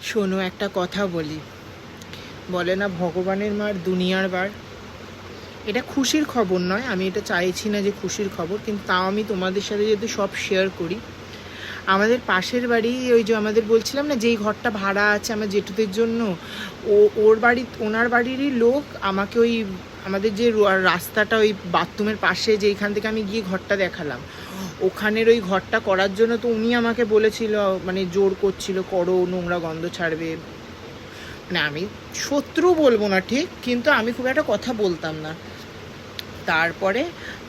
শোনো, একটা কথা বলি। বলে না, ভগবানের মার দুনিয়ার বার। এটা খুশির খবর নয়, আমি এটা চাইছি না যে খুশির খবর, কিন্তু তাও আমি তোমাদের সাথে যদি সব শেয়ার করি। আমাদের পাশের বাড়ি, ওই যে আমাদের বলছিলাম না যেই ঘরটা ভাড়া আছে আমার জেঠুদের জন্য, ওর বাড়ি, ওনার বাড়িরই লোক আমাকে ওই আমাদের যে রাস্তাটা ওই বাথরুমের পাশে, যেইখান থেকে আমি গিয়ে ঘরটা দেখালাম, ওখানের ওই ঘরটা করার জন্য তো উনি আমাকে বলেছিল, মানে জোর করছিল, করো, নোংরা গন্ধ ছাড়বে। মানে আমি শত্রু বলবো না ঠিক, কিন্তু আমি খুব একটা কথা বলতাম না। তারপরে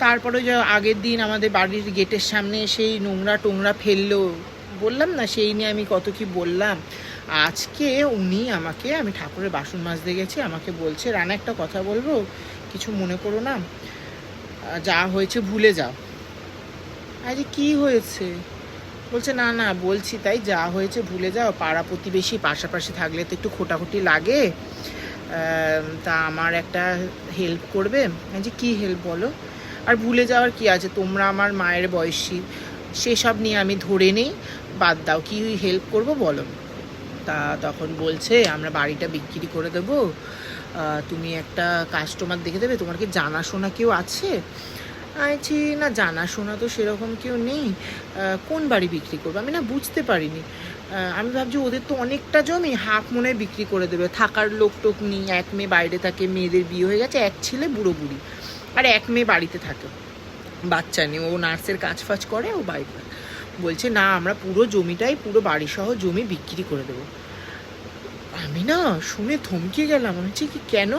তারপরে যে আগের দিন আমাদের বাড়ির গেটের সামনে সেই নোংরা টোংরা ফেললো, বললাম না, সেই নিয়ে আমি কত কি বললাম। আজকে উনি আমাকে, আমি ঠাকুরের বাসন মাজতে গেছি, আমাকে বলছে, রানা একটা কথা বলবো, কিছু মনে করো না, যা হয়েছে ভুলে যাও। আরে কি হয়েছে? বলছে, না না বলছি তাই, যা হয়েছে ভুলে যাও, পাড়া প্রতিবেশী পাশাপাশি থাকলে তো একটু খোটাখুটি লাগে, তা আমার একটা হেল্প করবে? যে কী হেল্প বলো? আর ভুলে যাওয়ার কি আছে, তোমরা আমার মায়ের বয়সী, সেসব নিয়ে আমি ধরে নেই, বাদ দাও, কি হেল্প করব বলো। তা তখন বলছে, আমরা বাড়িটা বিক্রি করে দেবো, তুমি একটা কাস্টমার দেখে দেবে, তোমার কি জানাশোনা কেউ আছে? আছি না, জানাশোনা তো সেরকম কেউ নেই। কোন বাড়ি বিক্রি করবো? আমি না বুঝতে পারিনি। আমি ভাবছি ওদের তো অনেকটা জমি, হাফ মনে হয় বিক্রি করে দেবে, থাকার লোক টোক নেই, এক মেয়ে বাইরে থাকে, মেয়েদের বিয়ে হয়ে গেছে, এক ছেলে বুড়ো বুড়ি, আর এক মেয়ে বাড়িতে থাকে, বাচ্চা নেই, ও নার্সের কাজ ফাজ করে, ও বাড়িতে। বলছে না, আমরা পুরো জমিটাই, পুরো বাড়িসহ জমি বিক্রি করে দেবো। আমি না শুনে থমকে গেলাম, আমি বলছি কি, কেন?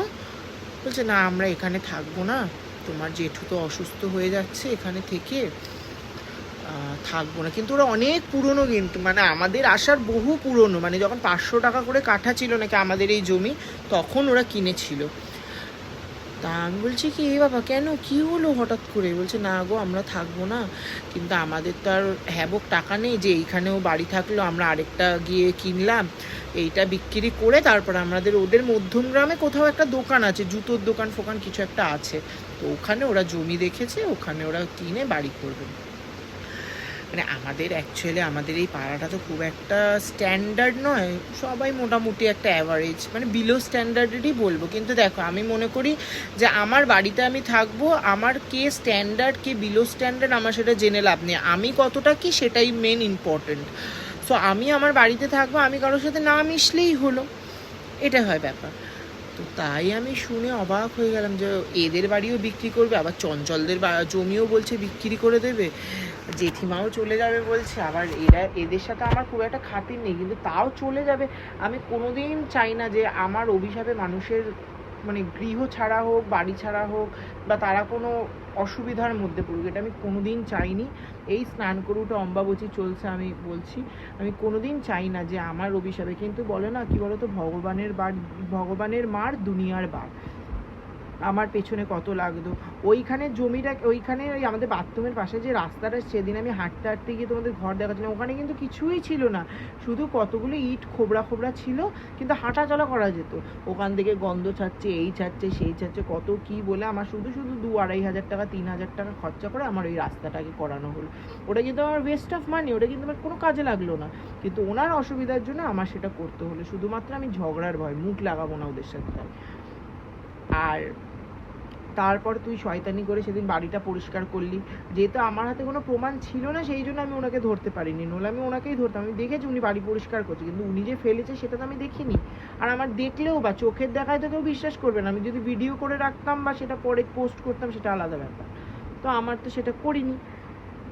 বলছে, না আমরা এখানে থাকবো না, তোমার জেঠু তো অসুস্থ হয়ে যাচ্ছে, এখানে থেকে থাকবো না। কিন্তু ওরা অনেক পুরনো, কিন্তু মানে আমাদের আসার বহু পুরনো, মানে যখন 500 টাকা করে কাঠা ছিল নাকি আমাদের এই জমি, তখন ওরা কিনেছিল। তা আমি বলছি কি, এ বাবা কেন, কি হলো হঠাৎ করে? বলছে, না গো আমরা থাকবো না, কিন্তু আমাদের তো আর হ্যাবক টাকা নেই যে এইখানেও বাড়ি থাকলো, আমরা আরেকটা গিয়ে কিনলাম, এইটা বিক্রি করে তারপর আমাদের, ওদের মধ্যম গ্রামে কোথাও একটা দোকান আছে, জুতোর দোকান ফোকান কিছু একটা আছে, তো ওখানে ওরা জমি দেখেছে, ওখানে ওরা কিনে বাড়ি করবে। মানে আমাদের অ্যাকচুয়ালি আমাদের এই পাড়াটা তো খুব একটা স্ট্যান্ডার্ড নয়, সবাই মোটামুটি একটা অ্যাভারেজ, মানে বিলো স্ট্যান্ডার্ডেরই বলবো। কিন্তু দেখো, আমি মনে করি যে আমার বাড়িতে আমি থাকবো, আমার কে স্ট্যান্ডার্ড কে বিলো স্ট্যান্ডার্ড আমার সেটা জেনে লাভ নেই, আমি কতটা কি সেটাই মেন ইম্পর্টেন্ট। সো আমি আমার বাড়িতে থাকবো, আমি কারোর সাথে না মিশলেই হলো, এটা হয় ব্যাপার। তো তাই আমি শুনে অবাক হয়ে গেলাম যে এদের বাড়িও বিক্রি করবে, আবার চঞ্চলদের জমিও বলছে বিক্রি করে দেবে, জেঠিমাও চলে যাবে বলছে, আবার এদের সাথে আমার খুব একটা খাতির নেই, কিন্তু তাও চলে যাবে। আমি কোনোদিন চাই না যে আমার অভিশাপে মানুষের মানে গৃহ ছাড়া হোক, বাড়ি ছাড়া হোক, বা তারা কোনো অসুবিধার মধ্যে পড়ুক, এটা আমি কোনোদিন চাইনি। এই স্নান করুটা অম্বাবচী চলছে, আমি বলছি, আমি কোনোদিন চাই না যে আমার অভিশাপে, কিন্তু বলে না কি বলতো, ভগবানের মার দুনিয়ার বার। আমার পেছনে কত লাগতো, ওইখানে জমিটা, ওইখানে ওই আমাদের বাথরুমের পাশে যে রাস্তাটা, সেদিন আমি হাঁটতে হাঁটতে গিয়ে তোমাদের ঘর দেখাচ্ছিলাম, ওখানে কিন্তু কিছুই ছিল না, শুধু কতগুলো ইট খোবরা খোবরা ছিল, কিন্তু হাঁটা চলা করা যেত। ওখান থেকে গন্ধ ছাড়ছে, এই ছাড়ছে, সেই ছাড়ছে, কত কি বলে আমার শুধু শুধু 2-2.5 হাজার টাকা, 3,000 টাকা খরচা করে আমার ওই রাস্তাটাকে করানো হলো। ওটা কিন্তু আমার ওয়েস্ট অফ মানি, ওটা কিন্তু আমার কোনো কাজে লাগলো না, কিন্তু ওনার অসুবিধার জন্য আমার সেটা করতে হলো, শুধুমাত্র আমি ঝগড়ার ভয়, মুখ লাগাবো না ওদের সাথে। আর তারপর তুই শয়তানি করে সেদিন বাড়িটা পরিষ্কার করলি, যেহেতু আমার হাতে কোনো প্রমাণ ছিল না, সেই জন্য আমি ওনাকে ধরতে পারিনি, নইলে আমি ওনাকেই ধরতাম। আমি দেখেছি উনি বাড়ি পরিষ্কার করছে, কিন্তু উনি যে ফেলেছে সেটা তো আমি দেখিনি। আর আমার দেখলেও বা চোখের দেখায় তো কেউ বিশ্বাস করবে না, আমি যদি ভিডিও করে রাখতাম বা সেটা পরে পোস্ট করতাম, সেটা আলাদা ব্যাপার। তো আমার তো সেটা করিনি,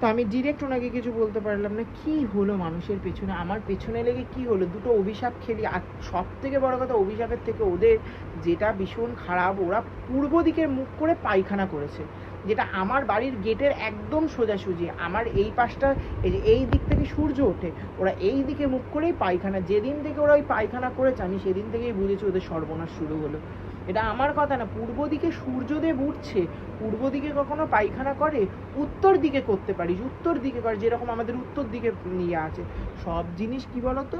তো আমি ডিরেক্ট ওনাকে কিছু বলতে পারলাম না। কি হলো মানুষের পেছনে, আমার পেছনে লেগে কি হলো, দুটো অভিশাপ খেলি। আর সব থেকে বড় কথা, অভিশাপের থেকে ওদের যেটা ভীষণ খারাপ, ওরা পূর্ব দিকের মুখ করে পায়খানা করেছে, যেটা আমার বাড়ির গেটের একদম সোজাসুজি, আমার এই পাশটা, এই যে এই দিক থেকে সূর্য ওঠে, ওরা এই দিকে মুখ করেই পায়খানা, যেদিন থেকে ওরা ওই পায়খানা করেছে আমি সেদিন থেকেই বুঝেছি ওদের সর্বনাশ শুরু হলো। এটা আমার কথা না, পূর্ব দিকে সূর্যদেব উঠছে, পূর্ব দিকে কখনো পায়খানা করে? উত্তর দিকে করতে পারিস, উত্তর দিকে কর, যেরকম আমাদের উত্তর দিকে নিয়ে আছে সব জিনিস। কি বলতো,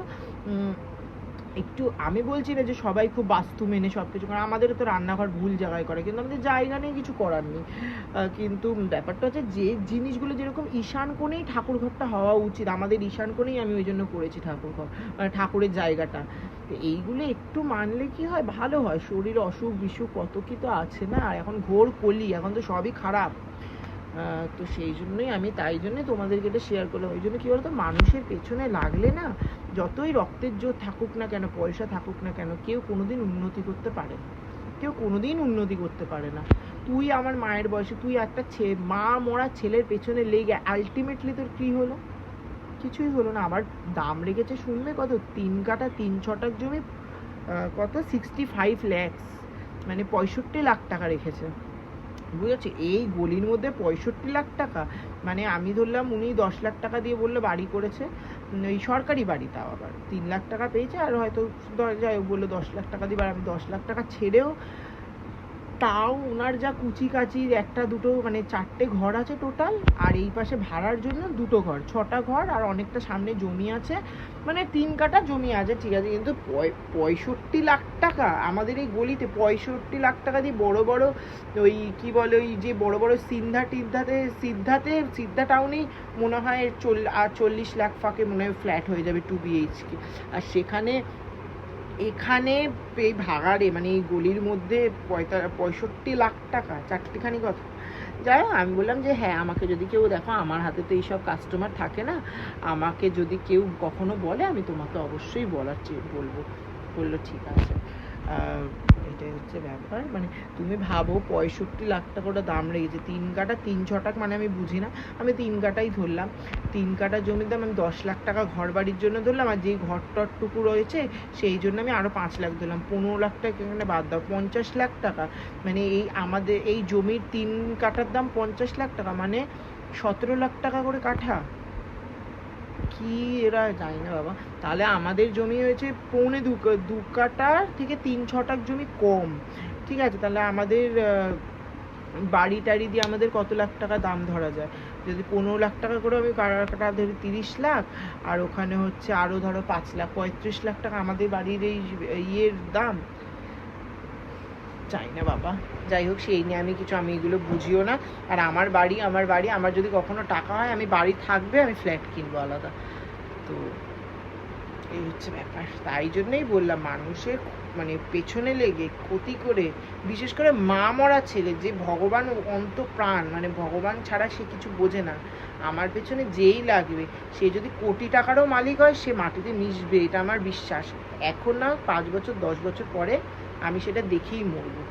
একটু আমি বলছি না যে সবাই খুব বাস্তু মেনে সব কিছু, কারণ আমাদেরও তো রান্নাঘর ভুল জায়গায় করে, কিন্তু আমাদের জায়গা নেই, কিছু করার নেই। কিন্তু ব্যাপারটা হচ্ছে যে জিনিসগুলো যেরকম ঈশান কোণেই ঠাকুর ঘরটা হওয়া উচিত, আমাদের ঈশান কোণেই আমি ওই জন্য করেছি ঠাকুর ঘর, মানে ঠাকুরের জায়গাটা। তো এইগুলো একটু মানলে কি হয়, ভালো হয়। শরীর অসুখ বিসুখ কত কি তো আছে না, আর এখন ঘোর কলি, এখন তো সবই খারাপ। তো সেই জন্যই আমি তাই জন্যই তোমাদেরকে এটা শেয়ার করলাম। ওই জন্য কী বলতো, মানুষের পেছনে লাগলে না, যতই রক্তের জোর থাকুক না কেন, পয়সা থাকুক না কেন, কেউ কোনোদিন উন্নতি করতে পারে না, কেউ কোনোদিন উন্নতি করতে পারে না। তুই আমার মায়ের বয়সে তুই একটা মা মরা ছেলের পেছনে লেগে আলটিমেটলি তোর কী হলো? কিছুই হলো না। আবার দাম রেখেছে শুনবে কত, 3 কাঠা 3 ছটাক জমি, কত 65 lakhs, মানে 65 লাখ টাকা রেখেছে, বুঝেছি? এই গলির মধ্যে 65 লাখ টাকা, মানে আমি ধরলাম উনি 10 লাখ টাকা দিয়ে বললো বাড়ি করেছে, ওই সরকারি বাড়ি, তাও আবার 3 লাখ টাকা পেয়েছে, আর হয়তো যাই হোক বললো 10 লাখ টাকা দিবার, আমি 10 লাখ টাকা ছেড়েও তাও ওনার যা কুচি কাচির একটা দুটো মানে 4টে ঘর আছে টোটাল, আর এই পাশে ভাড়ার জন্য 2টো ঘর, 6টা ঘর, আর অনেকটা সামনে জমি আছে, মানে 3 কাঠা জমি আছে, ঠিক আছে। কিন্তু 65 লাখ টাকা আমাদের এই গলিতে, 65 লাখ টাকা দিয়ে বড় বড় ওই কি বলে, ওই যে বড় বড় সিদ্ধা টাউনেই মনে হয় 40 লাখ ফাঁকে মনে হয় ফ্ল্যাট হয়ে যাবে 2 BHK। আর সেখানে এখানে এই ভাগাড়ে মানে এই গলির মধ্যে 65 লাখ টাকা, চারটেখানি কথা। যাই হোক, আমি বললাম যে হ্যাঁ, আমাকে যদি কেউ দেখো, আমার হাতে তো এইসব কাস্টমার থাকে না, আমাকে যদি কেউ কখনো বলে আমি তোমাকে অবশ্যই বলবো। বললো ঠিক আছে। এটাই হচ্ছে ব্যাপার, মানে তুমি ভাবো 65 লাখ টাকা ওটা দাম লেগেছে, 3 কাঠা 3 ছটাক, মানে আমি বুঝি না, আমি 3 কাঠাই ধরলাম। 3 কাঠা জমির দাম আমি 10 লাখ টাকা ঘর বাড়ির জন্য ধরলাম, আর যেই ঘরটরটুকু রয়েছে সেই জন্য আমি আরও 5 লাখ ধরলাম, 15 লাখ টাকা এখানে বাদ দাও, 50 লাখ টাকা। মানে এই আমাদের এই জমির 3 কাঠার দাম 50 লাখ টাকা, মানে 17 লাখ টাকা করে কাঠা। কি এরা জানি না বাবা। তাহলে আমাদের জমি হয়েছে 2.25 কাঠার থেকে 3-6টাক জমি কম, ঠিক আছে? তাহলে আমাদের বাড়ি টাড়ি দিয়ে আমাদের কত লাখ টাকা দাম ধরা যায়? যদি 15 লাখ টাকা করে আমি কাটা ধরি, 30 লাখ, আর ওখানে হচ্ছে আরও ধরো 5 লাখ, 35 লাখ টাকা আমাদের বাড়ির এই ইয়ের দাম। চাই না বাবা, যাই হোক, সেই নিয়ে আমি এগুলো বুঝিও না। আর আমার বাড়ি আমার যদি কখনো টাকা হয়, আমি বাড়ি থাকবে, আমি ফ্ল্যাট কিনবো আলাদা। তো এই হচ্ছে ব্যাপার। তাই জন্যই বললাম, মানুষের মানে পেছনে লেগে ক্ষতি করে, বিশেষ করে মা মরা ছেলে, যে ভগবান অন্তপ্রাণ, মানে ভগবান ছাড়া সে কিছু বোঝে না, আমার পেছনে যেই লাগবে, সে যদি কোটি টাকারও মালিক হয়, সে মাটিতে মিশবে, এটা আমার বিশ্বাস। এখন না, 5 বছর 10 বছর পরে আমি সেটা দেখেই মরবো।